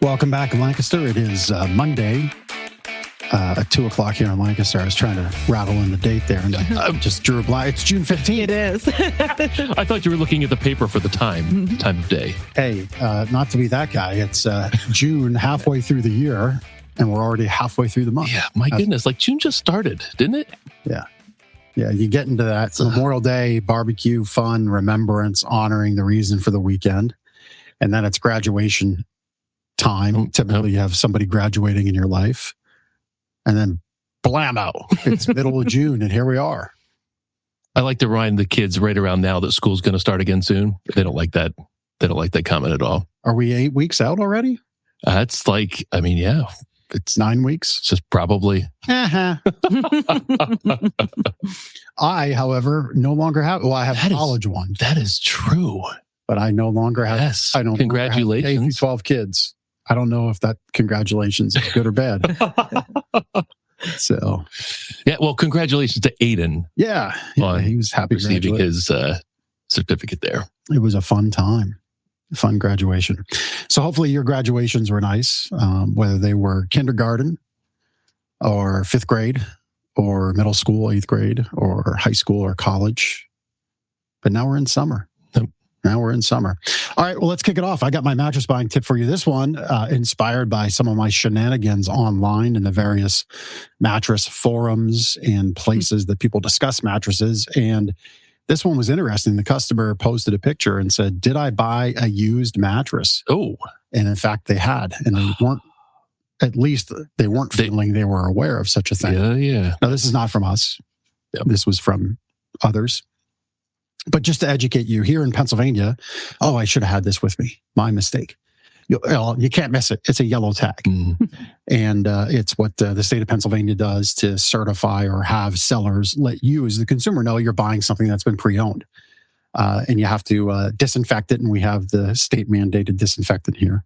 Welcome back, Lancaster. It is Monday at 2 o'clock here in Lancaster. I was trying to rattle in the date there, and I just drew a blank. It's June 15th. It is. I thought you were looking at the paper for the time of day. Hey, not to be that guy. It's June, halfway through the year, and we're already halfway through the month. Yeah, my goodness. Like June just started, didn't it? Yeah. Yeah, you get into that. So Memorial Day, barbecue, fun, remembrance, honoring the reason for the weekend. And then it's graduation time. Typically, you have somebody graduating in your life. And then blammo, it's middle of June, and here we are. I like to remind the kids right around now that school's going to start again soon. They don't like that. They don't like that comment at all. Are we 8 weeks out already? It's like, I mean, yeah. It's 9 weeks. It's just probably. I, however, no longer have. Well, I have college one. That is true. But I no longer have. Yes. I don't. Congratulations. 12 kids. I don't know if that congratulations is good or bad. So, yeah. Well, congratulations to Aiden. Yeah, he was happy receiving his certificate there. It was a fun time. Fun graduation. So hopefully your graduations were nice, whether they were kindergarten or 5th grade or middle school, 8th grade or high school or college. But now we're in summer. Now we're in summer. All right, well, let's kick it off. I got my mattress buying tip for you. This one inspired by some of my shenanigans online in the various mattress forums and places that people discuss mattresses. And this one was interesting. The customer posted a picture and said, did I buy a used mattress? Oh. And in fact, they had. And they weren't, at least they weren't feeling they were aware of such a thing. Yeah. Now, this is not from us. Yep. This was from others. But just to educate you, here in Pennsylvania, I should have had this with me. My mistake. You can't miss it. It's a yellow tag. Mm-hmm. And it's what the state of Pennsylvania does to certify or have sellers let you as the consumer know you're buying something that's been pre-owned. And you have to disinfect it. And we have the state mandated disinfectant here.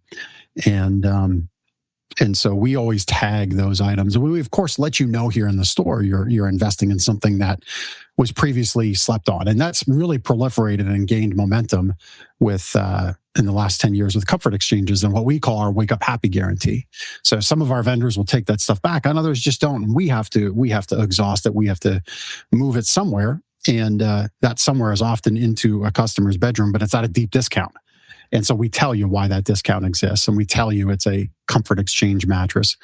And so we always tag those items. And we, of course, let you know here in the store you're investing in something that was previously slept on. And that's really proliferated and gained momentum with in the last 10 years with comfort exchanges and what we call our Wake Up Happy guarantee. So some of our vendors will take that stuff back, and others just don't. We have to exhaust it. We have to move it somewhere. And that somewhere is often into a customer's bedroom, but it's at a deep discount. And so we tell you why that discount exists, and we tell you it's a comfort exchange mattress.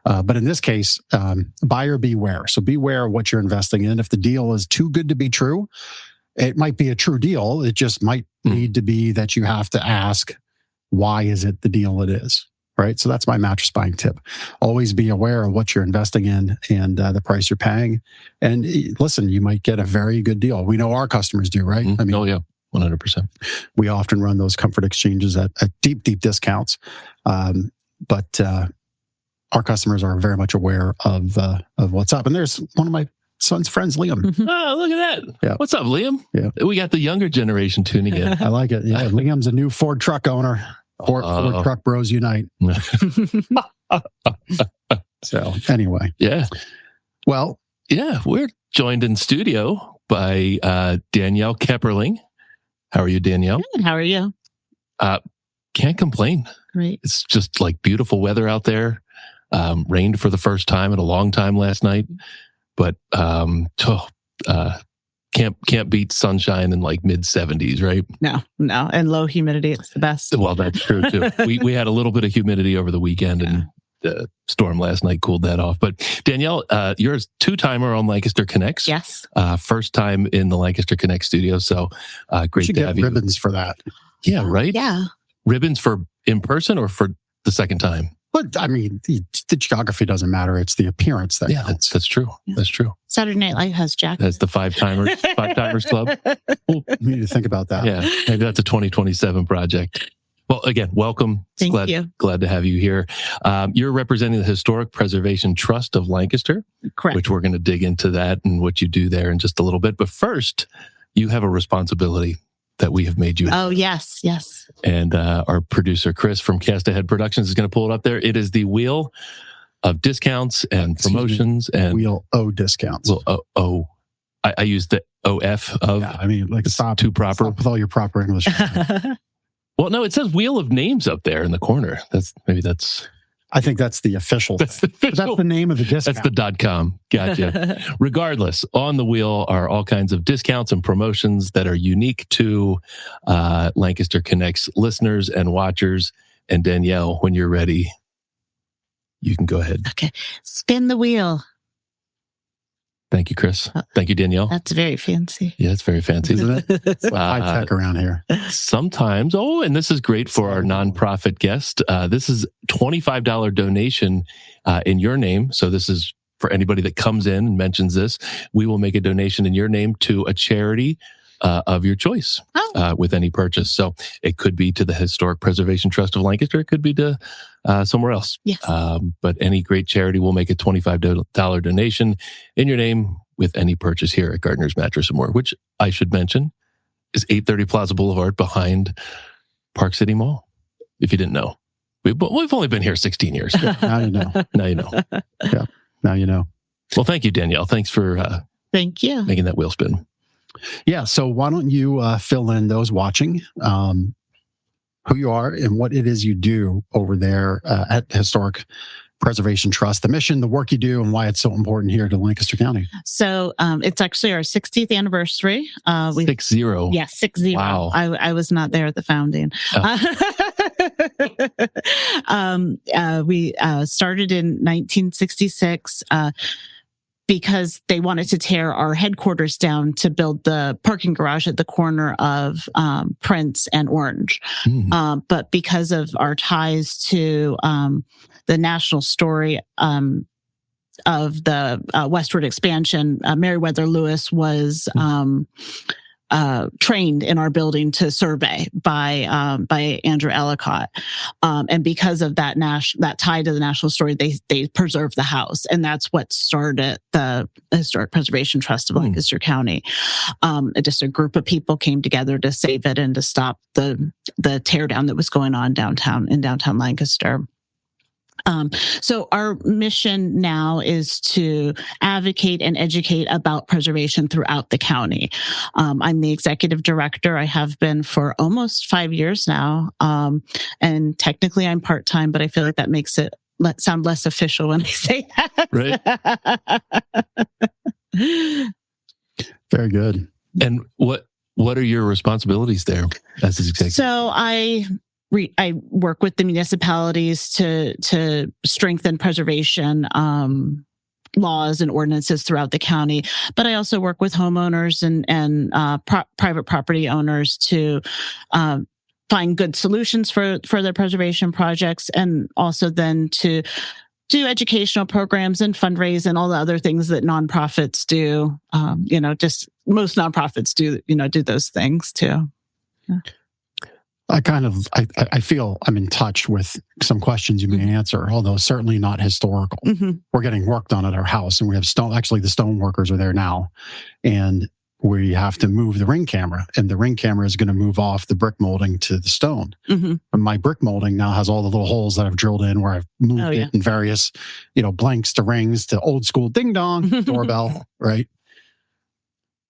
But in this case, buyer beware. So beware of what you're investing in. If the deal is too good to be true, it might be a true deal. It just might need to be that you have to ask, why is it the deal it is? Right? So that's my mattress buying tip. Always be aware of what you're investing in and the price you're paying. And listen, you might get a very good deal. We know our customers do, right? Mm-hmm. I mean, oh, yeah. 100%. We often run those comfort exchanges at deep, deep discounts. But our customers are very much aware of what's up. And there's one of my son's friends, Liam. Oh, look at that. Yeah. What's up, Liam? Yeah. We got the younger generation tuning in. I like it. Yeah. Liam's a new Ford truck owner. Ford Truck Bros Unite. So anyway. Yeah. Well. Yeah, we're joined in studio by Danielle Keperling. How are you, Danielle? Good. How are you? Can't complain. Great. It's just like beautiful weather out there. Rained for the first time in a long time last night, but can't beat sunshine in like mid 70s, right? No, and low humidity. It's the best. Well, that's true too. we had a little bit of humidity over the weekend, and the storm last night cooled that off. But Danielle, you're a 2-timer on Lancaster Connects. Yes. First time in the Lancaster Connect studio. So great to have you. Ribbons for that. Yeah, right? Yeah. Ribbons for in person or for the second time? But I mean, the geography doesn't matter. It's the appearance that counts. That's true. Yeah. That's true. Saturday Night Live has Jack. That's the 5-timers club. We need to think about that. Yeah, maybe that's a 2027 project. Well, again, welcome. Thank you. Glad to have you here. You're representing the Historic Preservation Trust of Lancaster. Correct. Which we're going to dig into that and what you do there in just a little bit. But first, you have a responsibility that we have made you. Oh, yes. And our producer, Chris from Cast Ahead Productions, is going to pull it up there. It is the Wheel of Discounts and Promotions. And Wheel O Discounts. Well, I used the OF of. Yeah, I mean, like it's too proper. Stop with all your proper English. Well, no, it says Wheel of Names up there in the corner. That's I think that's the official. That's the official. That's the name of the discount. That's the .com. Gotcha. Regardless, on the wheel are all kinds of discounts and promotions that are unique to Lancaster Connect's listeners and watchers. And Danielle, when you're ready, you can go ahead. Okay. Spin the wheel. Thank you, Chris. Thank you, Danielle. That's very fancy. Yeah, it's very fancy. Isn't it? High tech around here. Sometimes. Oh, and this is great for our nonprofit guest. This is $25 donation in your name. So this is for anybody that comes in and mentions this. We will make a donation in your name to a charity of your choice with any purchase. So it could be to the Historic Preservation Trust of Lancaster. It could be to somewhere else. Yes. But any great charity will make a $25 donation in your name with any purchase here at Gardner's Mattress & More, which I should mention is 830 Plaza Boulevard behind Park City Mall. If you didn't know, we've only been here 16 years. Now you know. Now you know. Yeah. Now you know. Well, thank you, Danielle. Thanks for Thank you. making that wheel spin. Yeah. So why don't you fill in those watching who you are and what it is you do over there at Historic Preservation Trust, the mission, the work you do, and why it's so important here to Lancaster County. So it's actually our 60th anniversary. 60. Yeah, 60. Wow. I was not there at the founding. We started in 1966. Because they wanted to tear our headquarters down to build the parking garage at the corner of Prince and Orange. Mm. But because of our ties to the national story of the westward expansion, Meriwether Lewis was trained in our building to survey by Andrew Ellicott, and because of that that tie to the national story, they preserved the house, and that's what started the Historic Preservation Trust of Lancaster County. Just a group of people came together to save it and to stop the tear down that was going on in downtown Lancaster. So our mission now is to advocate and educate about preservation throughout the county. I'm the executive director. I have been for almost 5 years now. And technically I'm part-time, but I feel like that makes it sound less official when I say that. Right. Very good. And what are your responsibilities there as executive? So I work with the municipalities to strengthen preservation laws and ordinances throughout the county, but I also work with homeowners and private property owners to find good solutions for their preservation projects, and also then to do educational programs and fundraise and all the other things that nonprofits do. Just most nonprofits do those things too. Yeah. I feel I'm in touch with some questions you may answer, although certainly not historical. Mm-hmm. We're getting work done at our house, and we have the stone workers are there now, and we have to move the ring camera, and the ring camera is going to move off the brick molding to the stone. Mm-hmm. And my brick molding now has all the little holes that I've drilled in where I've moved it in various, blanks to rings to old school ding dong doorbell, right?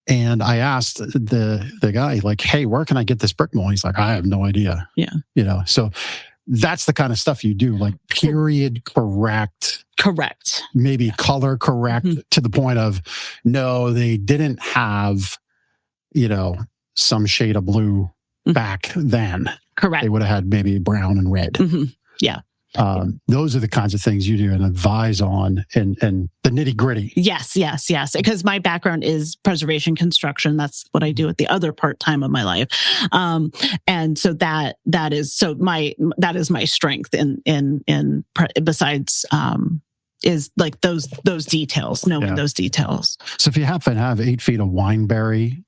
And I asked the guy, like, hey, where can I get this brick mold? He's like, I have no idea. Yeah. So that's the kind of stuff you do, like period correct, maybe color correct, to the point of, no, they didn't have, some shade of blue back then. Correct. They would have had maybe brown and red. Mm-hmm. Yeah. Those are the kinds of things you do and advise on, and the nitty gritty. Yes. Because my background is preservation construction. That's what I do at the other part-time of my life. And so that is my strength in besides, is like those details, knowing those details. So if you happen to have 8 feet of wineberry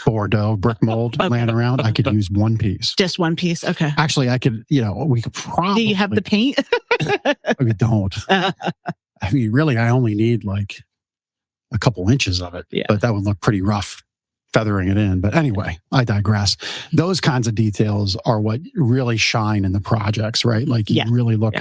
Bordeaux brick mold laying around, I could use one piece. Just one piece? Okay. Actually, I could, we could probably... Do you have the paint? We don't. I mean, really, I only need like a couple inches of it, but that would look pretty rough feathering it in. But anyway, I digress. Those kinds of details are what really shine in the projects, right? Like you really look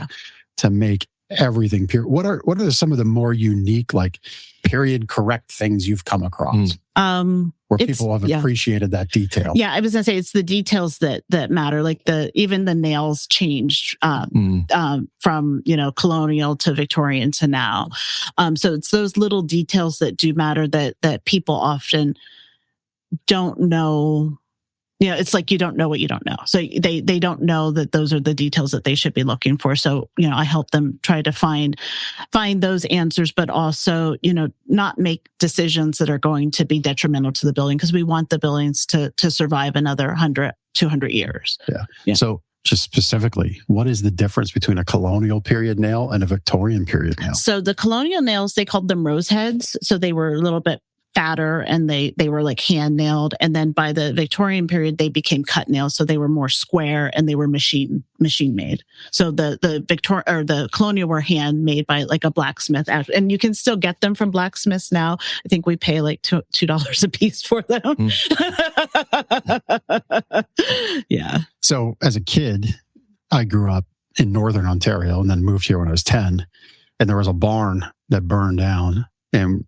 to make everything. What are some of the more unique, like, period correct things you've come across? Where people have appreciated that detail. Yeah, I was gonna say it's the details that matter. Like even the nails changed from colonial to Victorian to now. So it's those little details that do matter that people often don't know. It's like you don't know what you don't know. So they don't know that those are the details that they should be looking for. So, I help them try to find those answers, but also, not make decisions that are going to be detrimental to the building, because we want the buildings to survive another 100, 200 years. Yeah. So just specifically, what is the difference between a colonial period nail and a Victorian period nail? So the colonial nails, they called them rose heads. So they were a little bit fatter, and they were like hand nailed. And then by the Victorian period, they became cut nails. So they were more square, and they were machine made. So the colonial were hand made by like a blacksmith, and you can still get them from blacksmiths now. I think we pay like $2 a piece for them. Yeah. So as a kid, I grew up in Northern Ontario and then moved here when I was 10, and there was a barn that burned down. And,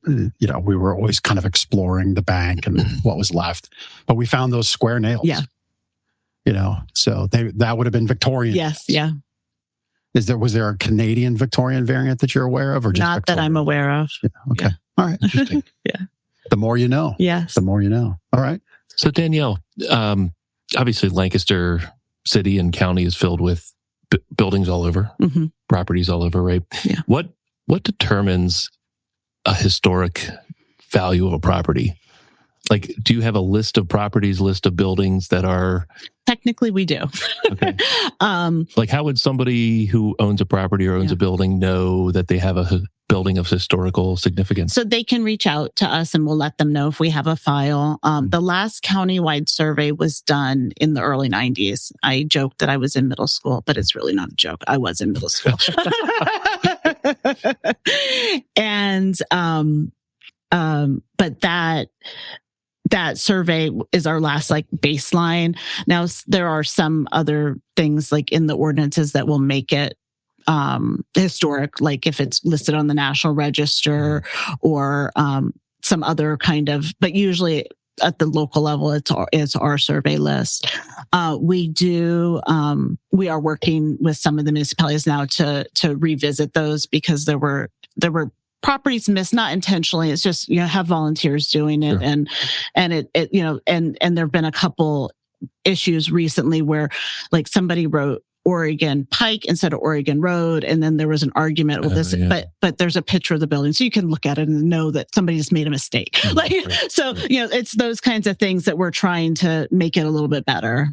we were always kind of exploring the bank and what was left. But we found those square nails. Yeah. So that would have been Victorian. Yes. Yeah. Was there a Canadian Victorian variant that you're aware of, or just not Victorian? that I'm aware of? Yeah, okay. Yeah. All right. Interesting. Yeah. The more you know. Yes. The more you know. All right. So Danielle, obviously Lancaster City and County is filled with buildings all over, properties all over, right? Yeah. What determines a historic value of a property? Like, do you have a list of properties, list of buildings that are... Technically, we do. Okay. Like, how would somebody who owns a property or owns a building know that they have a building of historical significance? So they can reach out to us, and we'll let them know if we have a file. The last countywide survey was done in the early 90s. I joked that I was in middle school, but it's really not a joke. I was in middle school. And but that survey is our last like baseline. Now there are some other things like in the ordinances that will make it historic, like if it's listed on the National Register or some other kind of, but usually at the local level, it's our survey list. We are working with some of the municipalities now to revisit those, because there were properties missed, not intentionally. It's just, have volunteers doing it. Sure. And there've been a couple issues recently where like somebody wrote Oregon Pike instead of Oregon Road, and then there was an argument with this. Yeah. But there's a picture of the building, so you can look at it and know that somebody just made a mistake. It's those kinds of things that we're trying to make it a little bit better.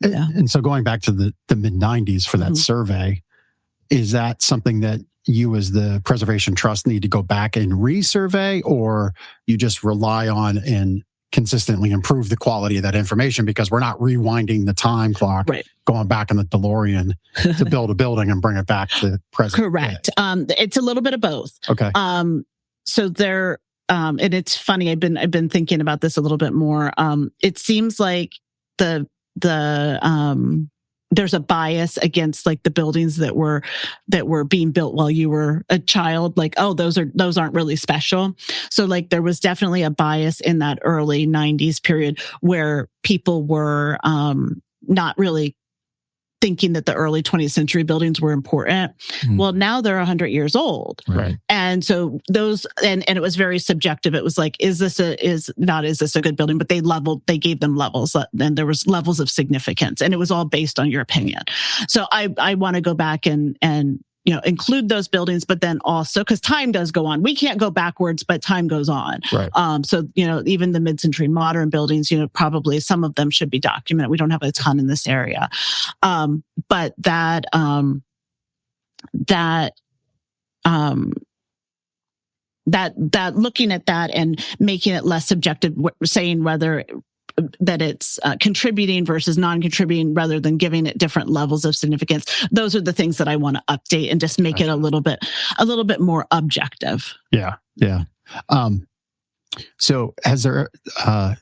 Yeah. And so going back to the mid 90s for that survey, is that something that you as the Preservation Trust need to go back and resurvey, or you just rely on and consistently improve the quality of that information, because we're not rewinding the time clock, going back in the DeLorean to build a building and bring it back to present? Correct. It's a little bit of both. Okay. So there, and it's funny. I've been thinking about this a little bit more. It seems like there's a bias against like the buildings that were being built while you were a child. Like, oh, those aren't really special. So like there was definitely a bias in that early 90s period where people were not really thinking that the early 20th century buildings were important. Well, now they're 100 years old. Right. And so those, and it was very subjective. It was like, is this a good building? But they gave them levels, and there was levels of significance, and it was all based on your opinion. So I want to go back and include those buildings, but then also, because time does go on. We can't go backwards, but time goes on. Right. So, even the mid-century modern buildings, probably some of them should be documented. We don't have a ton in this area. But that looking at that and making it less subjective, saying whether that it's contributing versus non-contributing, rather than giving it different levels of significance. Those are the things that I want to update and just make it a little bit more objective. Yeah. Yeah. So has there,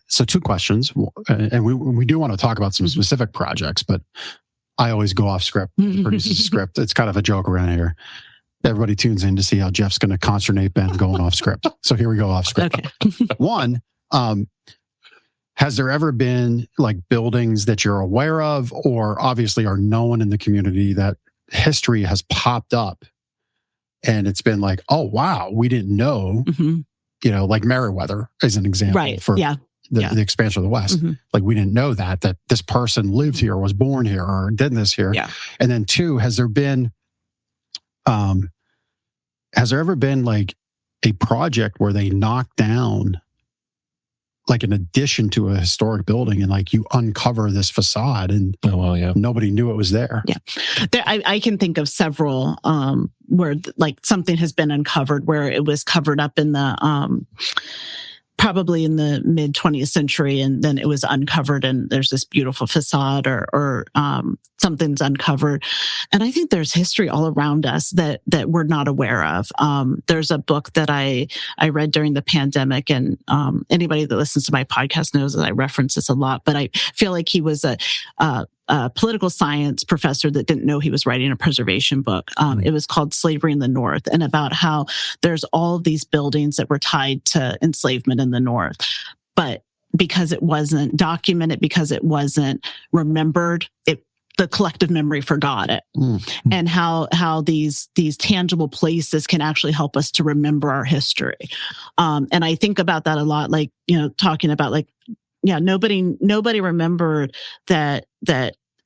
so two questions, and we do want to talk about some specific projects, but I always go off script, produce a script. It's kind of a joke around here. everybody tunes in to see how Jeff's going to consternate Ben going off script. So here we go off script. Okay. One, has there ever been like buildings that you're aware of or obviously are known in the community that history has popped up and it's been like, oh, wow, we didn't know, like Meriwether as an example for the expansion of the West. Like we didn't know that this person lived here, was born here, or did this here. Yeah. And then two, has there ever been like a project where they knocked down like an addition to a historic building and like you uncover this facade and nobody knew it was there? Yeah. I can think of several where like something has been uncovered where it was covered up in the probably in the mid 20th century, and then it was uncovered and there's this beautiful facade or something's uncovered. And I think there's history all around us that we're not aware of. There's a book that I read during the pandemic, and anybody that listens to my podcast knows that I reference this a lot, but I feel like he was a political science professor that didn't know he was writing a preservation book. It was called Slavery in the North, and about how there's all these buildings that were tied to enslavement in the North. But because it wasn't documented, because it wasn't remembered, the collective memory forgot it. And how these tangible places can actually help us to remember our history. And I think about that a lot, like, talking about like, nobody remembered that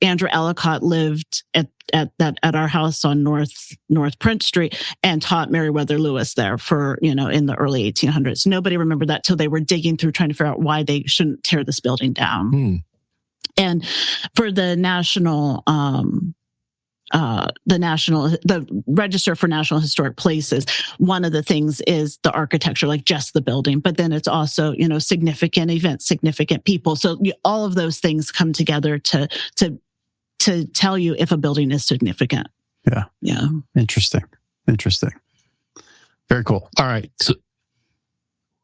Andrew Ellicott lived at our house on North Prince Street and taught Meriwether Lewis there for, in the early 1800s. Nobody remembered that till they were digging through trying to figure out why they shouldn't tear this building down. And for the the Register for National Historic Places, one of the things is the architecture, like just the building, but then it's also, significant events, significant people. So all of those things come together to tell you if a building is significant. Yeah. Yeah. Interesting. Very cool. All right. So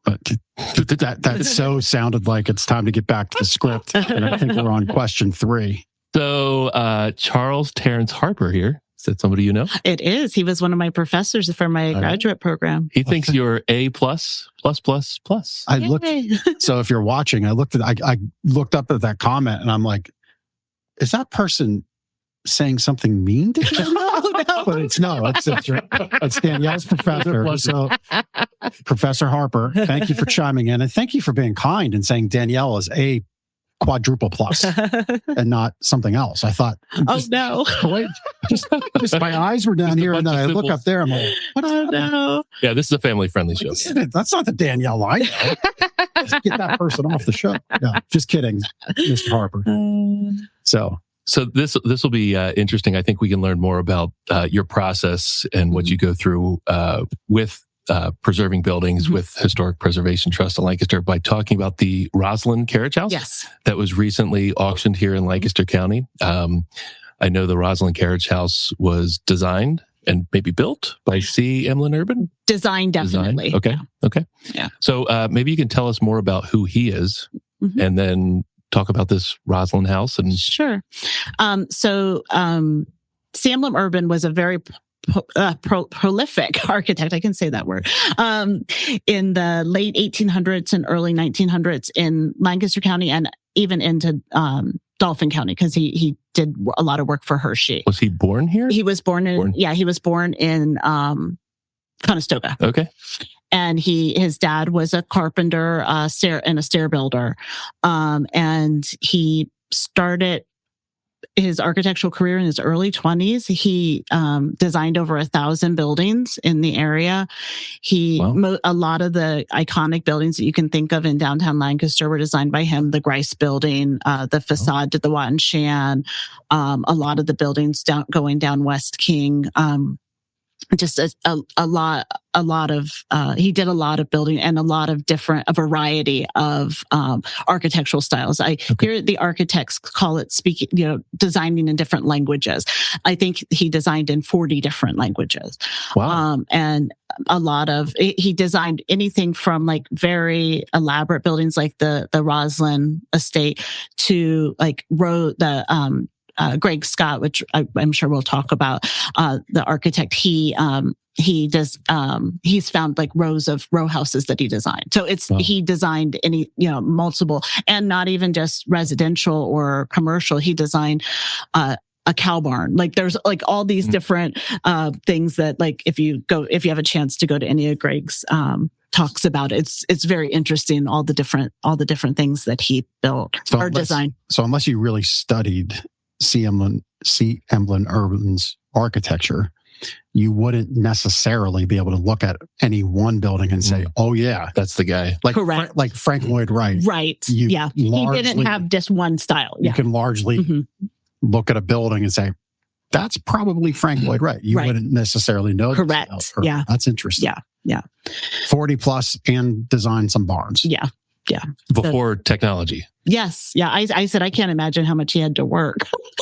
that so sounded like it's time to get back to the script. And I think we're on question 3. So Charles Terrence Harper here. Is that somebody you know? It is. He was one of my professors for my graduate program. He thinks you're A++++. I looked. So if you're watching, I looked up at that comment and I'm like, is that person saying something mean to him? No. But it's Danielle's professor. So Professor Harper, thank you for chiming in and thank you for being kind and saying Danielle is A quadruple plus and not something else. I thought, just my eyes were down here and then I look up there. I'm like, what is that? No. Yeah, this is a family friendly show. That's not the Danielle I know. Just get that person off the show. Yeah, just kidding, Mr. Harper. So this will be interesting. I think we can learn more about your process and what you go through with preserving buildings with Historic Preservation Trust in Lancaster by talking about the Rosalind Carriage House. Yes. That was recently auctioned here in Lancaster County. I know the Rosalind Carriage House was designed and maybe built by C. Emlen Urban? Design, definitely. Design? Okay. Yeah. So maybe you can tell us more about who he is and then talk about this Rosalind House. And Sure. So C. Emlen Urban was a very prolific architect, I can say that word, in the late 1800s and early 1900s in Lancaster County and even into Dauphin County, because he did a lot of work for Hershey. Was he born here? He was born in Conestoga. Okay. And his dad was a carpenter and a stair builder. And he started his architectural career in his early 20s. He designed over 1,000 buildings in the area. A lot of the iconic buildings that you can think of in downtown Lancaster were designed by him. The Grice Building, the facade to the Wat and Shan, a lot of the buildings going down West King. Just a lot of he did a lot of building and a variety of architectural styles. I hear the architects call it designing in different languages. I think he designed in 40 different languages. Wow. And he designed anything from like very elaborate buildings like the Rosalind estate to like Greg Scott, which I'm sure we'll talk about, the architect, he's found like rows of row houses that he designed. So he designed multiple, and not even just residential or commercial. He designed a cow barn. Like there's like all these different things that, like, if you have a chance to go to any of Greg's talks about it, it's very interesting, all the different things that he built or designed. So unless you really studied C. Emlen Urban's architecture, you wouldn't necessarily be able to look at any one building and say, "Oh yeah, that's the guy." Like correct, like Frank Lloyd Wright. Right. He didn't have just one style. You can largely look at a building and say, "That's probably Frank Lloyd Wright." You wouldn't necessarily know. Correct. Yeah, that's interesting. Yeah. 40 plus and design some barns. Yeah. Before technology. Yes. Yeah. I said, I can't imagine how much he had to work.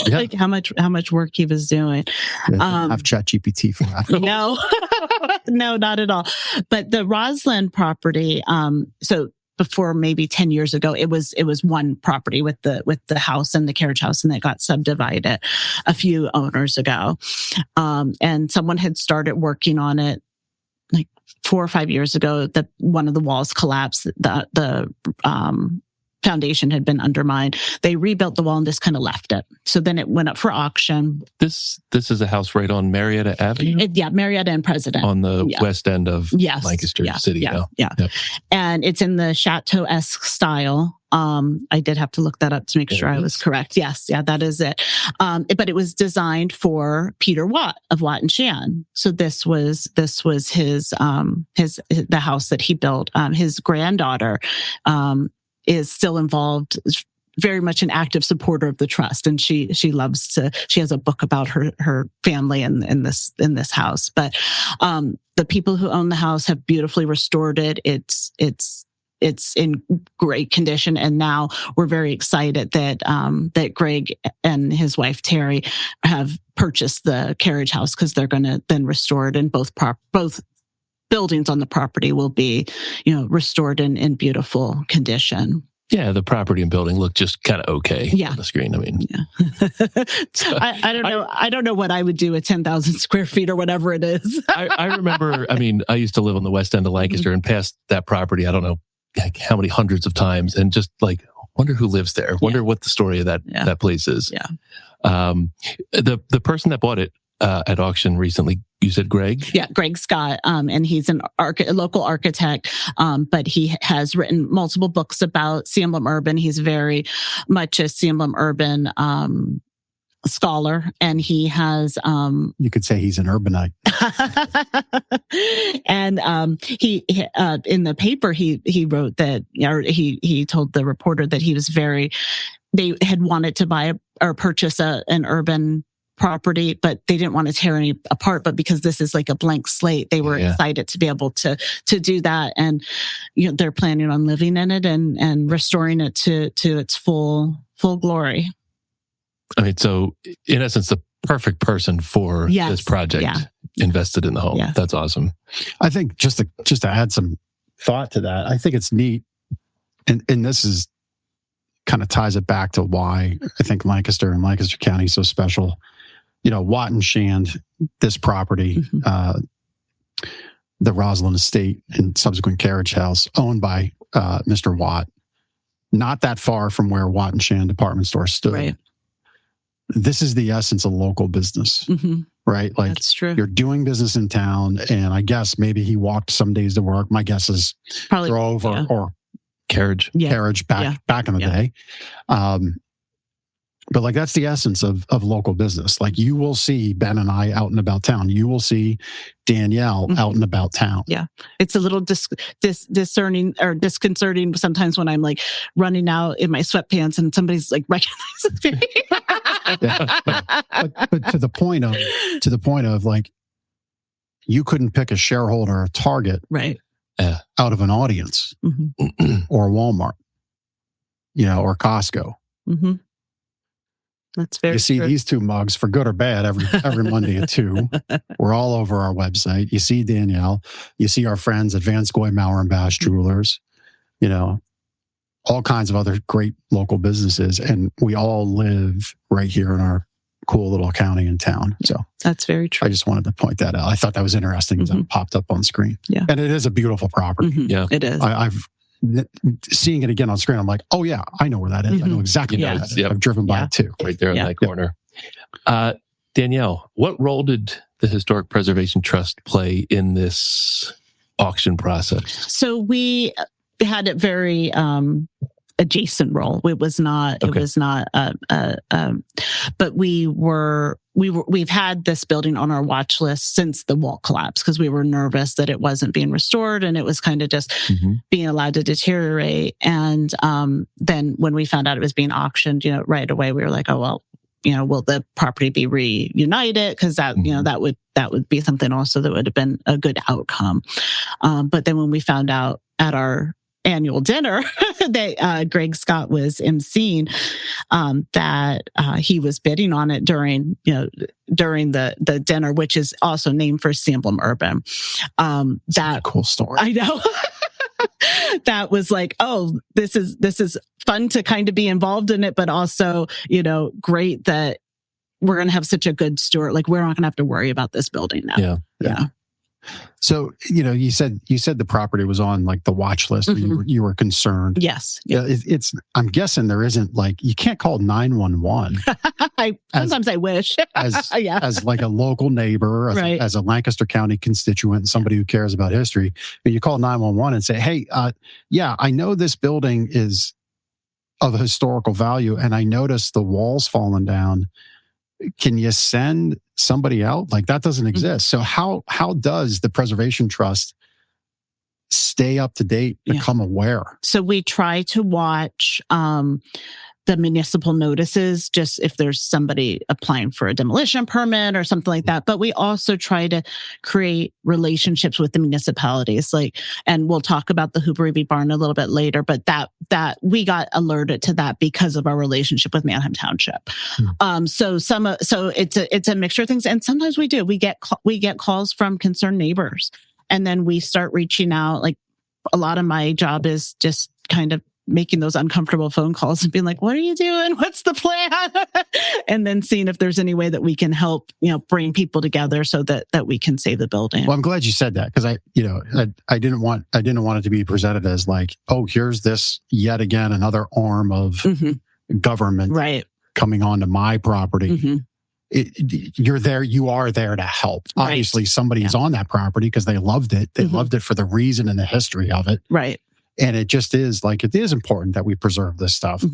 Like how much work he was doing. Have ChatGPT for that. No, no, not at all. But the Roslyn property, so before maybe 10 years ago, it was one property with the house and the carriage house, and it got subdivided a few owners ago. And someone had started working on it like 4 or 5 years ago. That one of the walls collapsed. The foundation had been undermined. They rebuilt the wall and just kind of left it. So then it went up for auction. This is a house right on Marietta Avenue? Marietta and President. On the west end of Lancaster City. Yeah. And it's in the Chateau-esque style. I did have to look that up to make sure I was correct. Yes. Yeah, that is it. But it was designed for Peter Watt of Watt and Shan. So this was his the house that he built. His granddaughter, is still involved, very much an active supporter of the trust. And she has a book about her family in this house. But, the people who own the house have beautifully restored it. It's in great condition. And now we're very excited that Greg and his wife, Terry, have purchased the carriage house, because they're going to then restore it, and both buildings on the property will be, restored in beautiful condition. Yeah, the property and building look just kind of okay on the screen. I mean, I don't know. I don't know what I would do with 10,000 square feet or whatever it is. I remember. I mean, I used to live on the west end of Lancaster and passed that property. I don't know how many hundreds of times, and just like wonder who lives there. Wonder what the story of that place is. Yeah. The person that bought it at auction recently, you said Greg? Yeah, Greg Scott. And he's a local architect, but he has written multiple books about C. Emlen Urban. He's very much a C. Emlen Urban scholar, and he has you could say he's an urbanite. And he in the paper he wrote that, or he told the reporter that they had wanted to buy or purchase an urban property, but they didn't want to tear any apart. But because this is like a blank slate, they were excited to be able to do that. And they're planning on living in it and restoring it to its full glory. I mean, so in essence, the perfect person for this project, invested in the home. Yes. That's awesome. I think just to add some thought to that, I think it's neat, and this is kind of ties it back to why I think Lancaster and Lancaster County is so special. Watt and Shand, this property, the Roslyn estate and subsequent carriage house, owned by Mr. Watt, not that far from where Watt and Shand department store stood. Right. This is the essence of local business, right? Like, that's true. You're doing business in town, and I guess maybe he walked some days to work. My guess is probably drove or carriage back in the day. But like, that's the essence of local business. Like, you will see Ben and I out and about town. You will see Danielle out and about town. Yeah. It's a little discerning or disconcerting sometimes when I'm like running out in my sweatpants and somebody's like recognizes me. But to the point of like, you couldn't pick a shareholder or target out of an audience or Walmart, or Costco. Mm-hmm. That's very You see true. These two mugs, for good or bad, every Monday at 2. We're all over our website. You see Danielle. You see our friends at Van Scoy Mauer and Bash Jewelers. all kinds of other great local businesses, and we all live right here in our cool little county and town. So that's very true. I just wanted to point that out. I thought that was interesting as that popped up on screen. Yeah. And it is a beautiful property. Yeah, it is. I've seeing it again on screen. I'm like, oh yeah, I know where that is. I know exactly where that is. Yep. I've driven by it too. Right there in that corner. Danielle, what role did the Historic Preservation Trust play in this auction process? So we had it very adjacent role. It was not. Okay. It was not. But we've had this building on our watch list since the wall collapse because we were nervous that it wasn't being restored and it was kind of just being allowed to deteriorate. And then when we found out it was being auctioned, right away we were like, oh well, will the property be reunited? Because that that would be something also that would have been a good outcome. But then when we found out at our annual dinner that Greg Scott was emceeing, that he was bidding on it during the dinner, which is also named for Emlen Urban. That cool story. I know. That was like, oh, this is fun to kind of be involved in it, but also, great that we're going to have such a good steward. Like we're not going to have to worry about this building now. Yeah. So, you said the property was on like the watch list. You were concerned. Yes. Yeah. I'm guessing there isn't you can't call 911. Sometimes I wish as like a local neighbor, as a Lancaster County constituent, somebody who cares about history. But you call 911 and say, hey, I know this building is of historical value and I noticed the walls falling down. Can you send somebody out? Like that doesn't exist. So how does the Preservation Trust stay up to date, become aware? So we try to watch the municipal notices, just if there's somebody applying for a demolition permit or something like that. But we also try to create relationships with the municipalities, and we'll talk about the Hooperivy Barn a little bit later, but that we got alerted to that because of our relationship with Manheim Township. So it's a mixture of things. And sometimes we get calls from concerned neighbors, and then we start reaching out. Like a lot of my job is just kind of making those uncomfortable phone calls and being like, what are you doing? What's the plan? And then seeing if there's any way that we can help, bring people together so that we can save the building. Well, I'm glad you said that because I didn't want it to be presented as like, oh, here's this yet again, another arm of government coming onto my property. You are there to help. Obviously somebody's on that property because they loved it. They loved it for the reason and the history of it. Right. And it just is it is important that we preserve this stuff.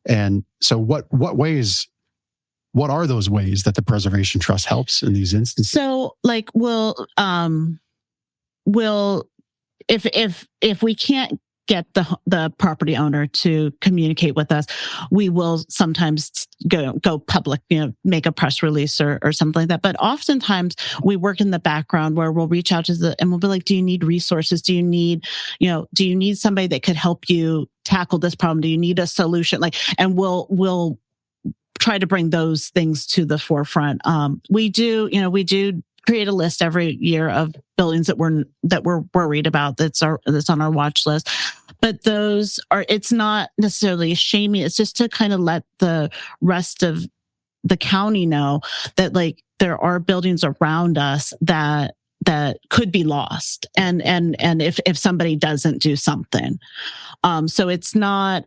And so what are those ways that the Preservation Trust helps in these instances? So we'll if we can't get the property owner to communicate with us, we will sometimes go public, make a press release or something like that. But oftentimes we work in the background where we'll reach out and we'll be like, do you need resources? Do you need somebody that could help you tackle this problem? Do you need a solution? And we'll try to bring those things to the forefront. We do create a list every year of buildings that we're worried about that's on our watch list. But it's not necessarily shaming. It's just to kind of let the rest of the county know that there are buildings around us that could be lost. And if somebody doesn't do something. So it's not,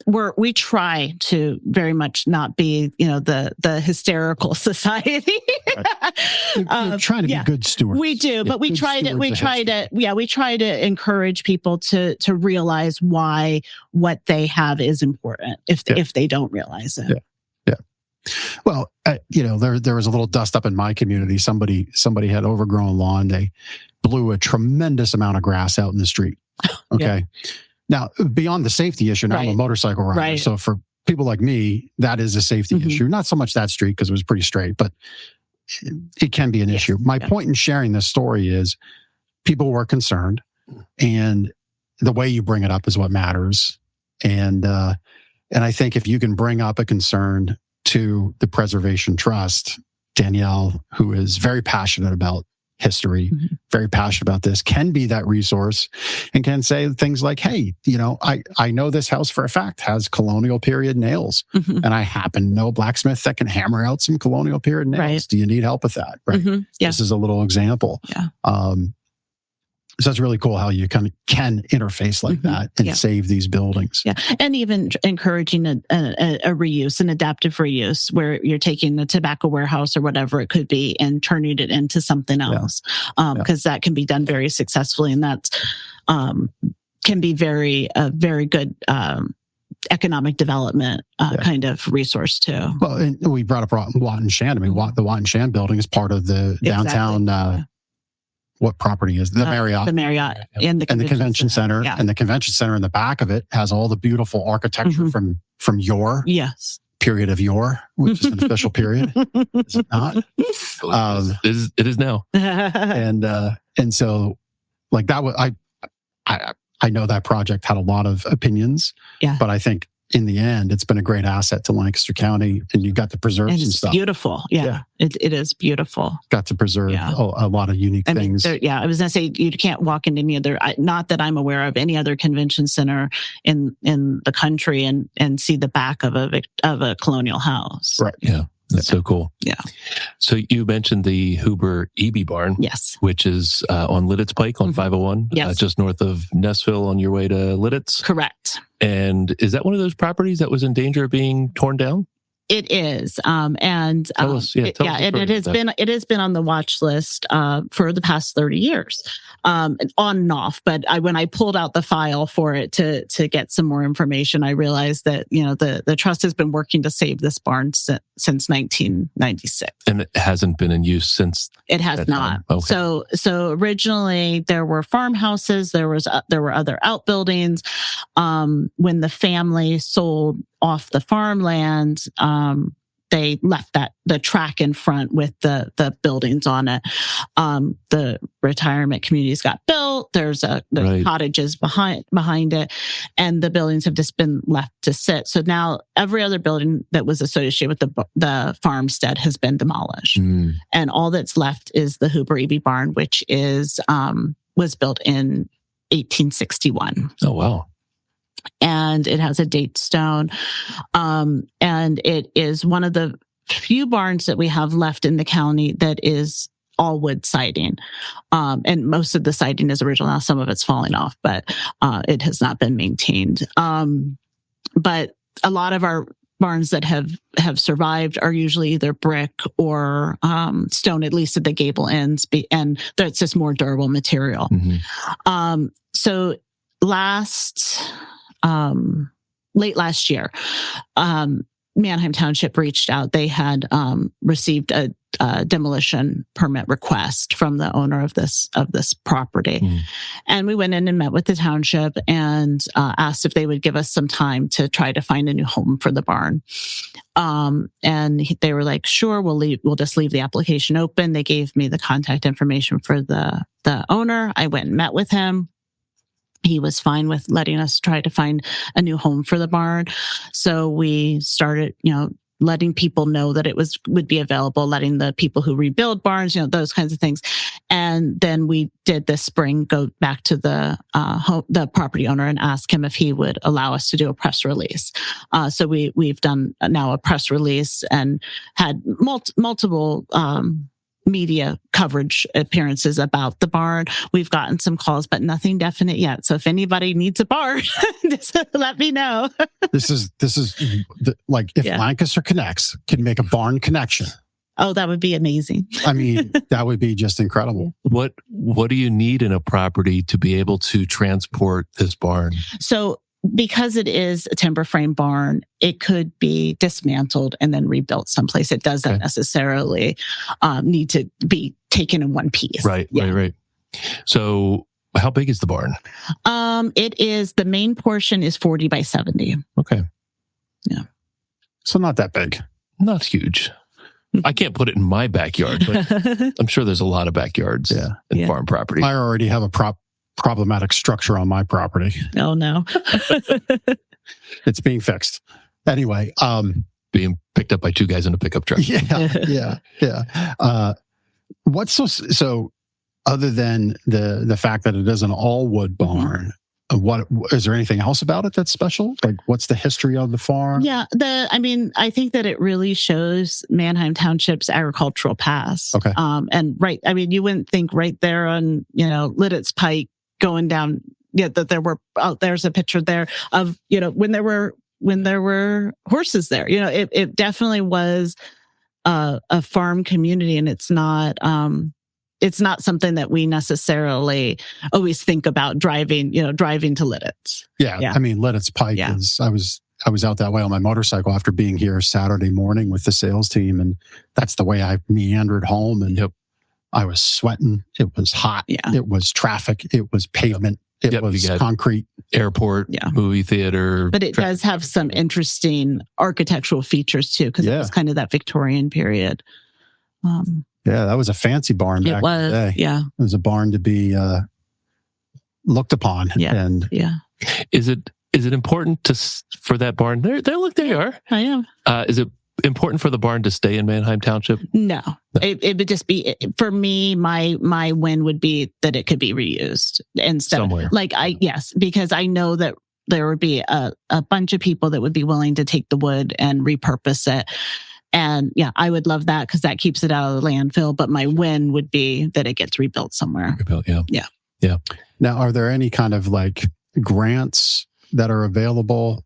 we try to very much not be, the hysterical society. You're trying to be good stewards. We do, but we try to encourage people to realize why what they have is important if they don't realize it. Yeah. Well, there was a little dust up in my community. Somebody had overgrown lawn. They blew a tremendous amount of grass out in the street. Okay. Now, beyond the safety issue, now I'm a motorcycle rider. Right. So for people like me, that is a safety issue. Not so much that street because it was pretty straight, but it can be an issue. My point in sharing this story is people were concerned, and the way you bring it up is what matters. And I think if you can bring up a concern to the Preservation Trust, Danielle, who is very passionate about history, very passionate about this, can be that resource and can say things like, hey, I know this house for a fact has colonial period nails, and I happen to know a blacksmith that can hammer out some colonial period nails. Right. Do you need help with that? Right. Yeah. This is a little example. Yeah. So it's really cool how you can interface like that and save these buildings. Yeah. And even encouraging a reuse, an adaptive reuse, where you're taking the tobacco warehouse or whatever it could be and turning it into something else. Because that can be done very successfully. And that's can be very good economic development kind of resource too. Well, and we brought up Watt and Shan. I mean, the Watt and Shan building is part of the downtown. What property is the Marriott? The Marriott and the convention center. Yeah. And the convention center in the back of it has all the beautiful architecture from your period of yore, which is an official period. Is it not? It is now. And so, like that was I know that project had a lot of opinions. Yeah. But I think in the end, it's been a great asset to Lancaster County, and you got to preserve some stuff. Beautiful. Yeah. It is beautiful. Got to preserve a lot of unique things. I was going to say, you can't walk into any other, not that I'm aware of any other convention center in the country and see the back of a colonial house. Right. Yeah. That's so cool. Yeah. So you mentioned the Huber Eby barn. Yes. Which is on Lidditz Pike on 501. Yes. Just north of Nessville on your way to Lidditz. Correct. And is that one of those properties that was in danger of being torn down? It is, it has been on the watch list for the past 30 years, on and off. But when I pulled out the file for it to get some more information, I realized that the trust has been working to save this barn since 1996, and it hasn't been in use since. It has not. Okay. So originally there were farmhouses, there were other outbuildings. When the family sold off the farmland, they left the track in front with the buildings on it. The retirement communities got built. There's the cottages behind it, and the buildings have just been left to sit. So now every other building that was associated with the farmstead has been demolished, and all that's left is the Huber Eby barn, which was built in 1861. Oh wow. And it has a date stone. And it is one of the few barns that we have left in the county that is all wood siding. And most of the siding is original. Now some of it's falling off, but it has not been maintained. But a lot of our barns that have survived are usually either brick or stone, at least at the gable ends, and that's just more durable material. So late last year, Manheim Township reached out. They had received a demolition permit request from the owner of this property, and we went in and met with the township and asked if they would give us some time to try to find a new home for the barn. And they were like, "Sure, we'll just leave the application open." They gave me the contact information for the owner. I went and met with him. He was fine with letting us try to find a new home for the barn. So we started, letting people know that it would be available, letting the people who rebuild barns, those kinds of things. And then we did this spring go back to the property owner and ask him if he would allow us to do a press release. So we've done now a press release and had multiple media coverage appearances about the barn. We've gotten some calls, but nothing definite yet. So if anybody needs a barn, just let me know. This is like if Lancaster Connects can make a barn connection. Oh, that would be amazing. I mean, that would be just incredible. What do you need in a property to be able to transport this barn? So because it is a timber frame barn, it could be dismantled and then rebuilt someplace. It doesn't necessarily need to be taken in one piece. Right. So how big is the barn? The main portion is 40 by 70. Okay. Yeah. So not that big. Not huge. I can't put it in my backyard, but I'm sure there's a lot of backyards in farm property. I already have a problematic structure on my property. Oh no. It's being fixed. Anyway, being picked up by two guys in a pickup truck. Yeah. What's so other than the fact that it is an all wood barn, what is there anything else about it that's special? Like, what's the history of the farm? Yeah, I think that it really shows Manheim Township's agricultural past. Okay. And you wouldn't think right there on, Liddit's Pike going down, that there were, there's a picture there of, when there were horses there. It definitely was a farm community, and it's not something that we necessarily always think about driving to Liddit's. Yeah. I mean, Liddit's Pike is, I was out that way on my motorcycle after being here Saturday morning with the sales team, and that's the way I meandered home, and I was sweating. It was hot. Yeah. It was traffic. It was pavement. It was concrete. Airport, movie theater. But it does have some interesting architectural features too, because it was kind of that Victorian period. Yeah, that was a fancy barn back in the day. Yeah. It was a barn to be looked upon. Yeah. And is it important for that barn? There you are. I am. Is it important for the barn to stay in Manheim Township? No. It would just be, for me, my win would be that it could be reused instead somewhere. Because I know that there would be a bunch of people that would be willing to take the wood and repurpose it. And I would love that, because that keeps it out of the landfill. But my win would be that it gets rebuilt somewhere. Yeah. Now, are there any kind of like grants that are available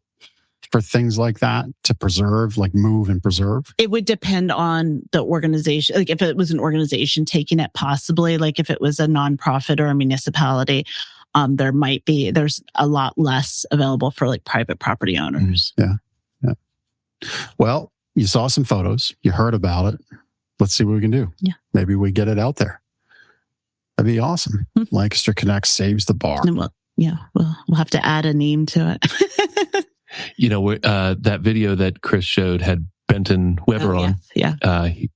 for things like that to preserve, like move and preserve? It would depend on the organization. Like if it was an organization taking it, possibly. Like if it was a nonprofit or a municipality, there's a lot less available for like private property owners. Yeah. Well, you saw some photos, you heard about it. Let's see what we can do. Yeah. Maybe we get it out there. That'd be awesome. Lancaster Connect saves the barn. And we'll have to add a name to it. That video that Chris showed had Benton Weber on. Yeah. I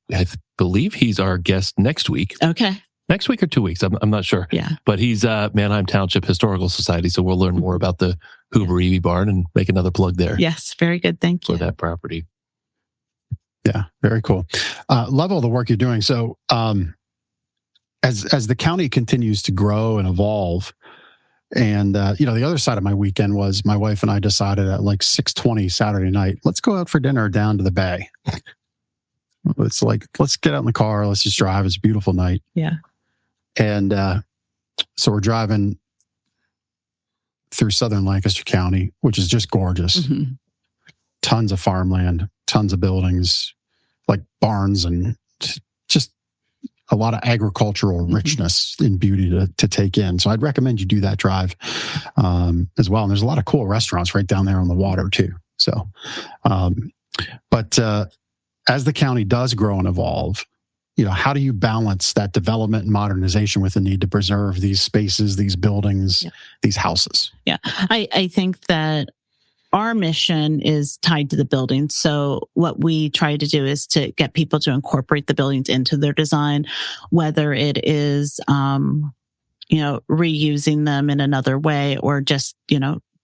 believe he's our guest next week. Okay. Next week or 2 weeks. I'm not sure. Yeah. But he's Manheim Township Historical Society. So we'll learn more about the Hoover Evie barn and make another plug there. Yes. Very good. Thank you. For that property. Yeah. Very cool. Love all the work you're doing. So as the county continues to grow and evolve, and the other side of my weekend was my wife and I decided at like 6:20 Saturday night, let's go out for dinner down to the bay. It's like, let's get out in the car. Let's just drive. It's a beautiful night. Yeah. And so we're driving through southern Lancaster County, which is just gorgeous. Mm-hmm. Tons of farmland, tons of buildings, like barns, and just a lot of agricultural richness and beauty to take in. So I'd recommend you do that drive as well. And there's a lot of cool restaurants right down there on the water too. So, but as the county does grow and evolve, how do you balance that development and modernization with the need to preserve these spaces, these buildings, these houses? Yeah, I think that our mission is tied to the buildings. So what we try to do is to get people to incorporate the buildings into their design, whether it is, reusing them in another way, or just,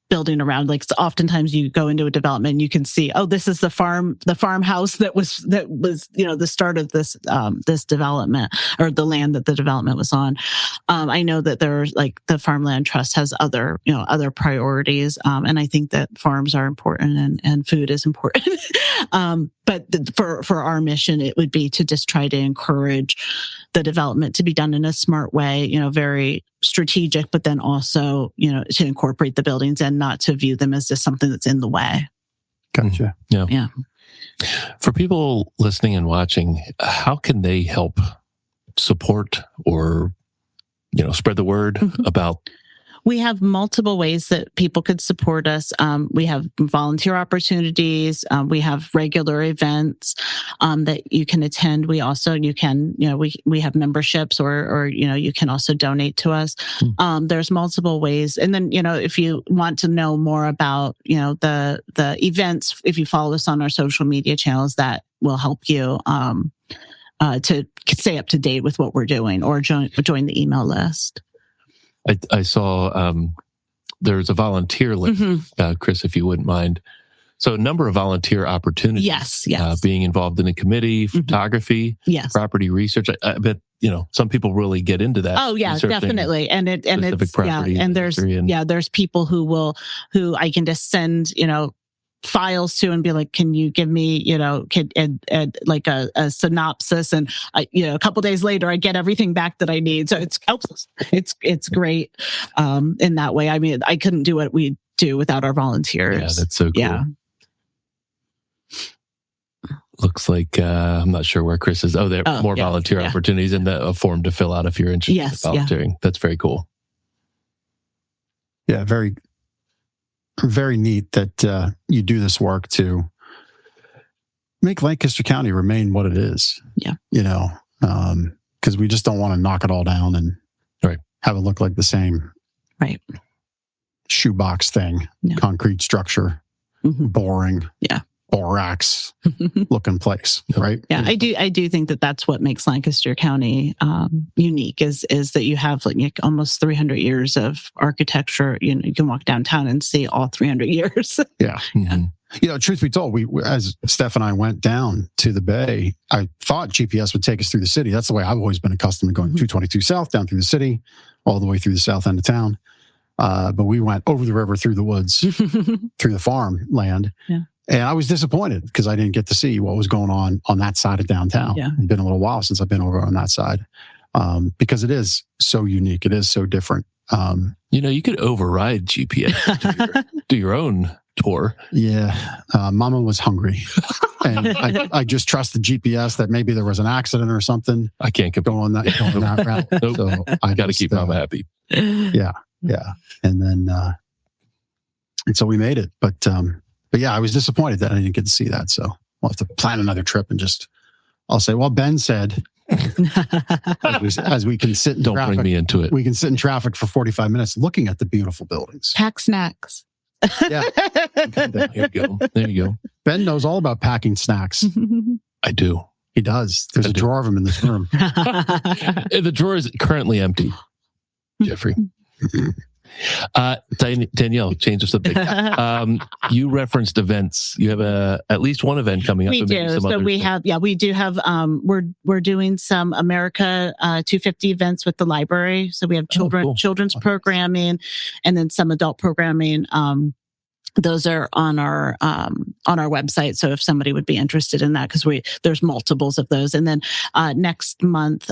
building around. Like, so oftentimes you go into a development and you can see, oh, this is the farmhouse that was, the start of this, this development, or the land that the development was on. I know that there's like the Farmland Trust has other priorities. And I think that farms are important and food is important. But for our mission, it would be to just try to encourage the development to be done in a smart way, very strategic, but then also, to incorporate the buildings and not to view them as just something that's in the way. Gotcha. Yeah. For people listening and watching, how can they help support or, spread the word about? We have multiple ways that people could support us. We have volunteer opportunities. We have regular events that you can attend. We also, we have memberships, or you can also donate to us. There's multiple ways. And then, if you want to know more about, the events, if you follow us on our social media channels, that will help you to stay up to date with what we're doing, or join the email list. I saw there's a volunteer link, Chris, if you wouldn't mind So a number of volunteer opportunities. Yes. Being involved in a committee, photography, yes, property research. I bet some people really get into that. Oh yeah, definitely. And it's property and there's people who I can just send files to and be like, can you give me like a synopsis, and a couple days later I get everything back that I need. So it's great in that way. I mean, I couldn't do what we do without our volunteers. Yeah, that's so cool. Yeah. Looks like I'm not sure where Chris is. Oh, there are more volunteer opportunities in a form to fill out if you're interested in volunteering. That's very cool. Yeah, very, very neat that you do this work to make Lancaster County remain what it is. Yeah. Because we just don't want to knock it all down and have it look like the same shoebox thing, concrete structure, boring. Yeah. Borax looking place, right? Yeah, I do think that that's what makes Lancaster County unique is that you have like almost 300 years of architecture. You can walk downtown and see all 300 years. Yeah. Mm-hmm. Truth be told, we as Steph and I went down to the Bay, I thought GPS would take us through the city. That's the way I've always been accustomed to going 222 South down through the city, all the way through the south end of town. But we went over the river, through the woods, through the farm land. Yeah. And I was disappointed because I didn't get to see what was going on that side of downtown. Yeah. It's been a little while since I've been over on that side because it is so unique. It is so different. You could override GPS, do your own tour. Yeah. Mama was hungry. And I just trusted GPS that maybe there was an accident or something. I can't go on that route. Nope. So I got to keep Mama happy. Yeah. Yeah. And then, and so we made it. But yeah, I was disappointed that I didn't get to see that. So we'll have to plan another trip and I'll say, well, Ben said, as we can sit in Don't traffic, bring me into it. We can sit in traffic for 45 minutes looking at the beautiful buildings. Pack snacks. Yeah. There you go. Ben knows all about packing snacks. I do. He does. There's a drawer of them in this room. The drawer is currently empty, Jeffrey. Danielle, change of subject. You referenced events. You have at least one event coming up. We do. So we do have. We're doing some America 250 events with the library. So we have children's programming, and then some adult programming. Those are on our website. So if somebody would be interested in that, because there's multiples of those. And then next month,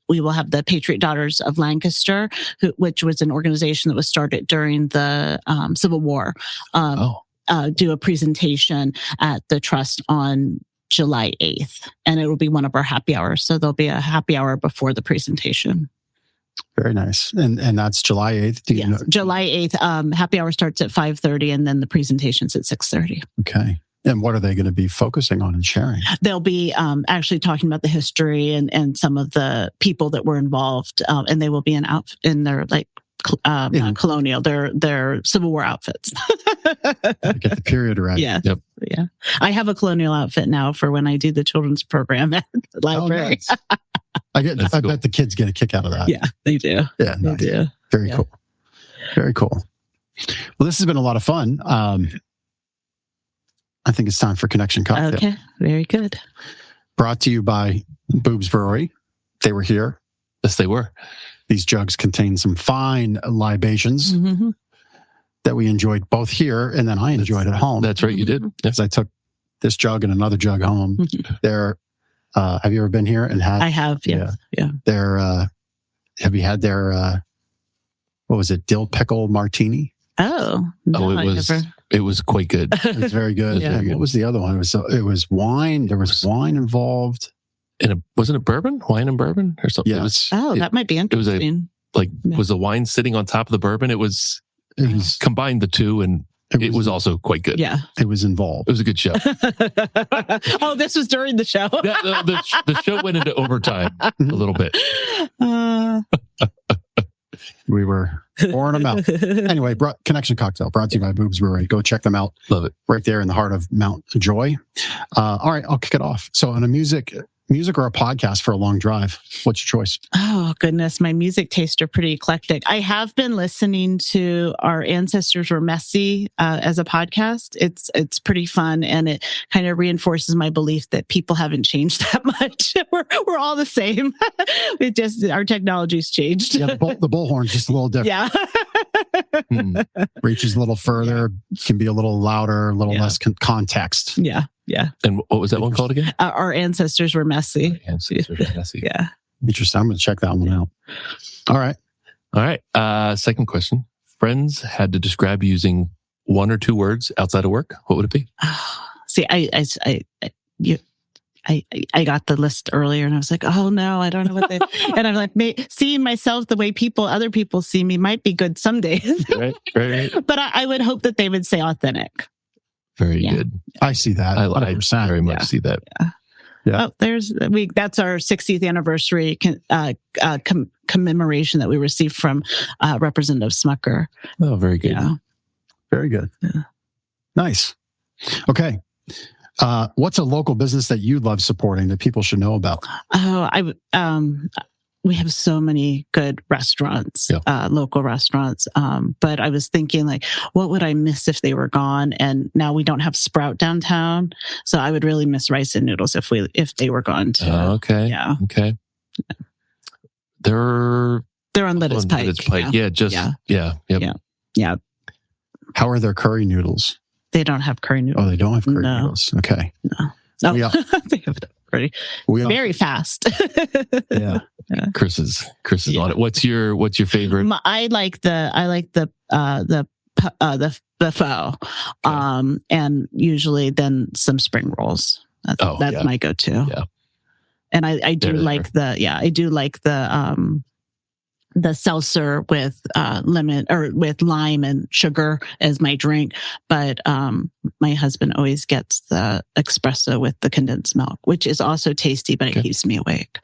we will have the Patriot Daughters of Lancaster, which was an organization that was started during the Civil War. Do a presentation at the Trust on July 8th, and it will be one of our happy hours. So there'll be a happy hour before the presentation. Very nice. And that's July 8th? Yes, July 8th. Happy hour starts at 5:30 and then the presentation's at 6:30. Okay. And what are they going to be focusing on and sharing? They'll be actually talking about the history and some of the people that were involved. And they will be in their not colonial, their Civil War outfits. Get the period right. Yeah. Yep. Yeah. I have a colonial outfit now for when I do the children's program at the library. Oh, nice. I bet the kids get a kick out of that. Yeah, they do. Yeah, nice. They do. Very cool. Very cool. Well, this has been a lot of fun. I think it's time for Connection Cocktail. Okay, very good. Brought to you by Boobs Brewery. They were here. Yes, they were. These jugs contain some fine libations that we enjoyed both here, and then I enjoyed at home. That's right, you did. Because I took this jug and another jug home. They're have you ever been here and had? I have, yes. Yeah. Their have you had their what was it, dill pickle martini? Oh, no, it was quite good. It was very good. Yeah. What was the other one? It was wine. There was wine involved. And wasn't it bourbon? Wine and bourbon or something? Yes. That might be interesting. Was the wine sitting on top of the bourbon? It was combined the two, and it was also quite good. Yeah. It was involved. It was a good show. Oh, this was during the show. The show went into overtime a little bit. We were pouring them out. Anyway, Connection Cocktail brought to you by Boobs Brewery. Go check them out. Love it. Right there in the heart of Mount Joy. All right, I'll kick it off. So on a music music or a podcast for a long drive? What's your choice? Oh, goodness. My music tastes are pretty eclectic. I have been listening to Our Ancestors Were Messy as a podcast. It's pretty fun, and it kind of reinforces my belief that people haven't changed that much. We're all the same. It just, our technology's changed. Yeah, the bullhorn's just a little different. Yeah. Reaches a little further, can be a little louder, a little less context. Yeah. Yeah. And what was that one called again? Our Ancestors Were Messy. Ancestors Were Messy. Yeah. Interesting. I'm going to check that one out. All right. Second question. Friends had to describe you using one or two words outside of work. What would it be? See, I got the list earlier, and I was like, oh no, I don't know what they. And I'm like, seeing myself the way other people see me might be good some days. Right. But I would hope that they would say authentic. Very good. I see that. I 100%. very much see that. Yeah. Oh, that's our 60th anniversary commemoration that we received from Representative Smucker. Oh, very good. Yeah. Very good. Yeah. Nice. Okay. What's a local business that you love supporting that people should know about? We have so many good restaurants, local restaurants. But I was thinking, like, what would I miss if they were gone? And now we don't have Sprout downtown, so I would really miss Rice and Noodles if they were gone too. Okay. Yeah. Okay. They're on Lititz Pike. Yeah. How are their curry noodles? They don't have curry noodles. Oh, they don't have curry noodles. Okay. No. They have curry. Very fast. Yeah. Chris is on it. What's your favorite? I like the pho, and usually then some spring rolls. That's my go-to. Yeah. And I do like the seltzer with lemon or with lime and sugar as my drink. But my husband always gets the espresso with the condensed milk, which is also tasty, but it keeps me awake.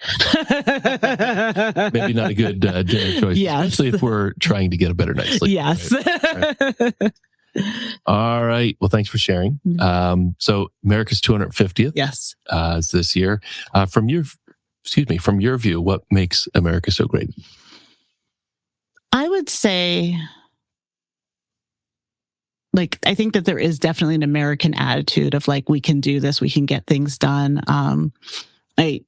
Maybe not a good dinner choice, especially if we're trying to get a better night's sleep. Yes. Right. All right. Well, thanks for sharing. So America's 250th. Yes. Is this year. From your view, what makes America so great? I would say, I think that there is definitely an American attitude of we can do this, we can get things done. And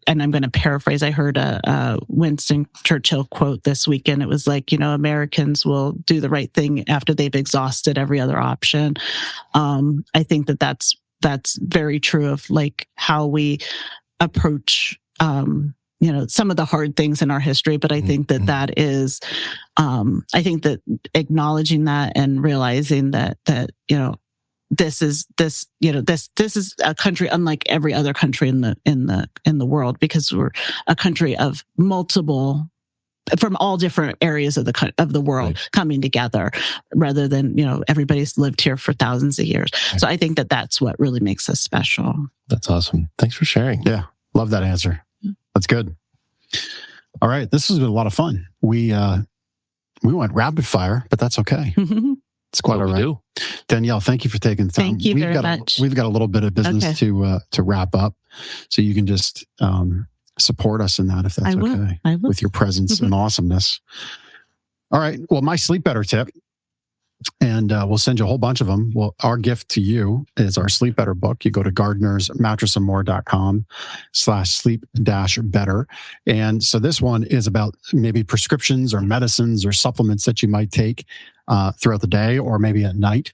I'm going to paraphrase. I heard a Winston Churchill quote this weekend. It was Americans will do the right thing after they've exhausted every other option. I think that that's very true of how we approach some of the hard things in our history, but I think that is, I think that acknowledging that and realizing that this is a country unlike every other country in the world, because we're a country of multiple, from all different areas of the world coming together, rather than everybody's lived here for thousands of years. So I think that that's what really makes us special. That's awesome. Thanks for sharing. Yeah, love that answer. That's good. All right. This has been a lot of fun. We went rapid fire, but that's okay. It's quite all right. Danielle, thank you for taking the time. Thank you very much. We've got a little bit of business to wrap up, so you can just support us in that, if that's okay. I will. With your presence and awesomeness. All right. Well, my sleep better tip, and we'll send you a whole bunch of them. Well, our gift to you is our Sleep Better book. You go to gardenersmattressandmore.com/sleep-better. And so this one is about maybe prescriptions or medicines or supplements that you might take throughout the day or maybe at night.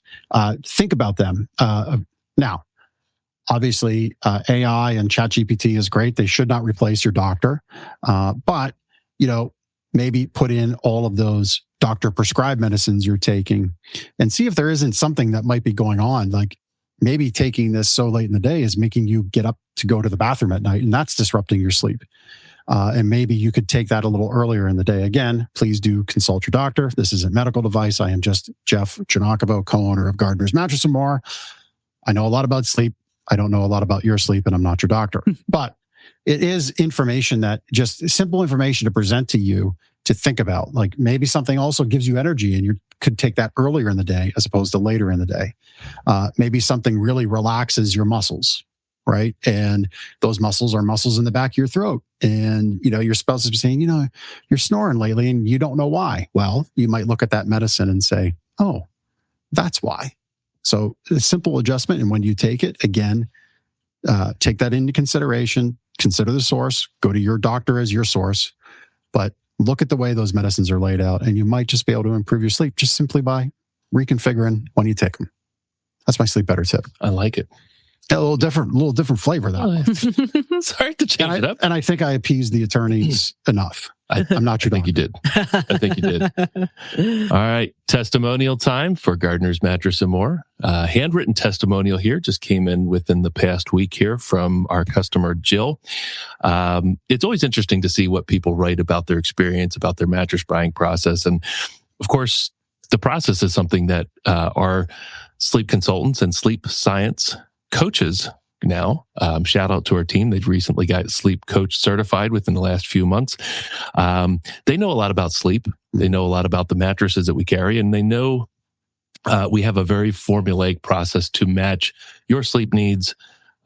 Think about them. Now, obviously, AI and ChatGPT is great. They should not replace your doctor. But, maybe put in all of those doctor prescribed medicines you're taking and see if there isn't something that might be going on. Like maybe taking this so late in the day is making you get up to go to the bathroom at night, and that's disrupting your sleep. And maybe you could take that a little earlier in the day. Again, please do consult your doctor. This isn't medical advice. I am just Jeff Janakovo, co-owner of Gardener's Mattress and More. I know a lot about sleep. I don't know a lot about your sleep, and I'm not your doctor. But it is information that just simple information to present to you to think about. Like maybe something also gives you energy and you could take that earlier in the day as opposed to later in the day. Maybe something really relaxes your muscles. right? And those muscles are muscles in the back of your throat. And, your spouse is saying, you're snoring lately and you don't know why. Well, you might look at that medicine and say, oh, that's why. So a simple adjustment. And when you take it, again, take that into consideration, consider the source, go to your doctor as your source, but look at the way those medicines are laid out. And you might just be able to improve your sleep just simply by reconfiguring when you take them. That's my sleep better tip. I like it. A little different flavor though. It's hard to change it up. And I think I appeased the attorneys enough. I'm not sure. I think you did. All right. Testimonial time for Gardner's Mattress and More. Handwritten testimonial here just came in within the past week here from our customer, Jill. It's always interesting to see what people write about their experience, about their mattress buying process. And of course, the process is something that our sleep consultants and sleep science coaches now. Shout out to our team. They've recently got sleep coach certified within the last few months. They know a lot about sleep. They know a lot about the mattresses that we carry, and they know we have a very formulaic process to match your sleep needs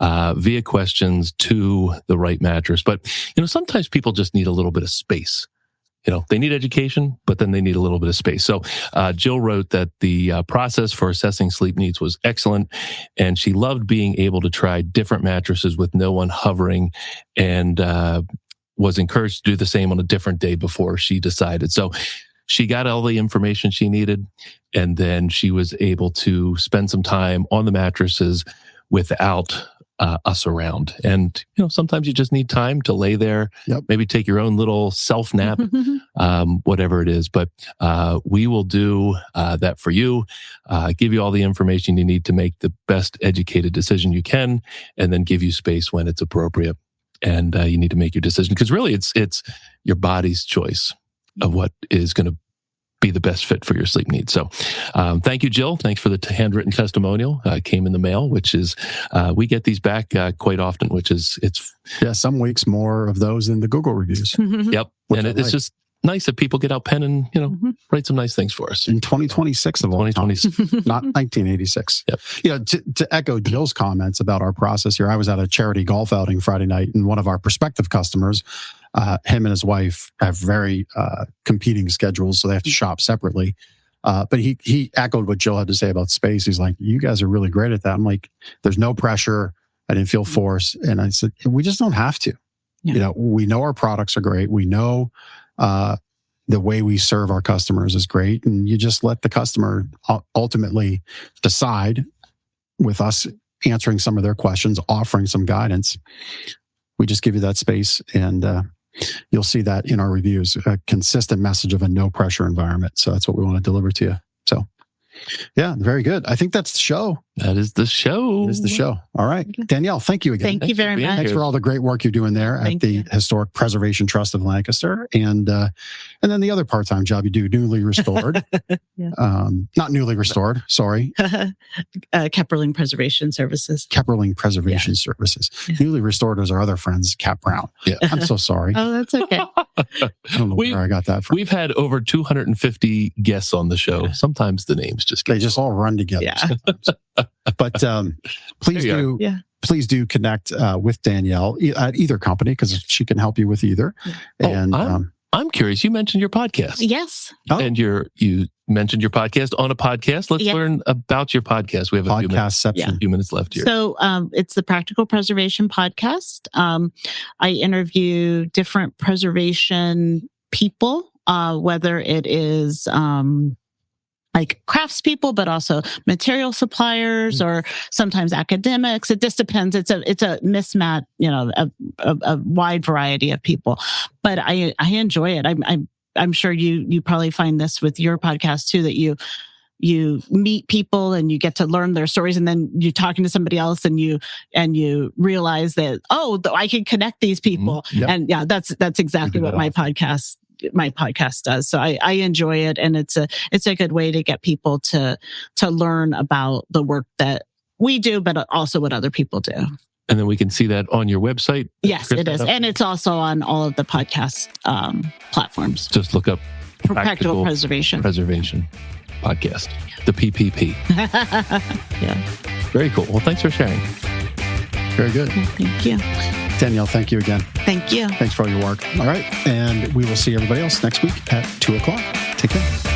via questions to the right mattress. But, sometimes people just need a little bit of space. They need education, but then they need a little bit of space. So Jill wrote that the process for assessing sleep needs was excellent, and she loved being able to try different mattresses with no one hovering, and was encouraged to do the same on a different day before she decided. So she got all the information she needed, and then she was able to spend some time on the mattresses without us around. And, sometimes you just need time to lay there, maybe take your own little self nap, whatever it is. But we will do that for you, give you all the information you need to make the best educated decision you can, and then give you space when it's appropriate. And you need to make your decision, because really it's your body's choice of what is going to be the best fit for your sleep needs. So thank you, Jill. Thanks for the handwritten testimonial. Came in the mail, which is, we get these back quite often, some weeks more of those than the Google reviews. Yep. And it's just nice that people get out pen and, write some nice things for us. In 2026 of all 2026, not 1986. Yep. To echo Jill's comments about our process here, I was at a charity golf outing Friday night, and one of our prospective customers, him and his wife have very competing schedules, so they have to shop separately. But he echoed what Jill had to say about space. He's like, you guys are really great at that. I'm like, there's no pressure. I didn't feel force. And I said, we just don't have to. Yeah. We know our products are great. We know the way we serve our customers is great. And you just let the customer ultimately decide, with us answering some of their questions, offering some guidance. We just give you that space, and you'll see that in our reviews, a consistent message of a no pressure environment. So that's what we want to deliver to you. So yeah, very good. I think that's the show. That is the show. It is the show. All right. Danielle, thank you again. Thank you very much. Thanks for all the great work you're doing there at the Historic Preservation Trust of Lancaster. And then the other part-time job you do, newly restored. Not newly restored, sorry. Keperling Preservation Services. Keperling Preservation Services. Yeah. Newly restored is our other friends, Cap Brown. Yeah. I'm so sorry. Oh, that's okay. I don't know where I got that from. We've had over 250 guests on the show. Sometimes the names just They just all run together. Yeah. But please do connect with Danielle at either company, because she can help you with either. And I'm curious. You mentioned your podcast. Yes. And you mentioned your podcast on a podcast. Let's learn about your podcast. We have a few minutes left here. So it's the Practical Preservation Podcast. I interview different preservation people, whether it is like craftspeople, but also material suppliers or sometimes academics. It just depends. It's a mismatch, a wide variety of people. But I enjoy it. I'm sure you probably find this with your podcast too, that you meet people and you get to learn their stories, and then you're talking to somebody else and you realize that, I can connect these people. And that's exactly what my podcast does. So I enjoy it, and it's a good way to get people to learn about the work that we do, but also what other people do. And then we can see that on your website. Yes, it is. And it's also on all of the podcast platforms. Just look up Practical Preservation Podcast, the PPP. Yeah. Very cool. Well, thanks for sharing. Very good. Thank you. Danielle, thank you again. Thank you. Thanks for all your work. All right. And we will see everybody else next week at 2:00. Take care.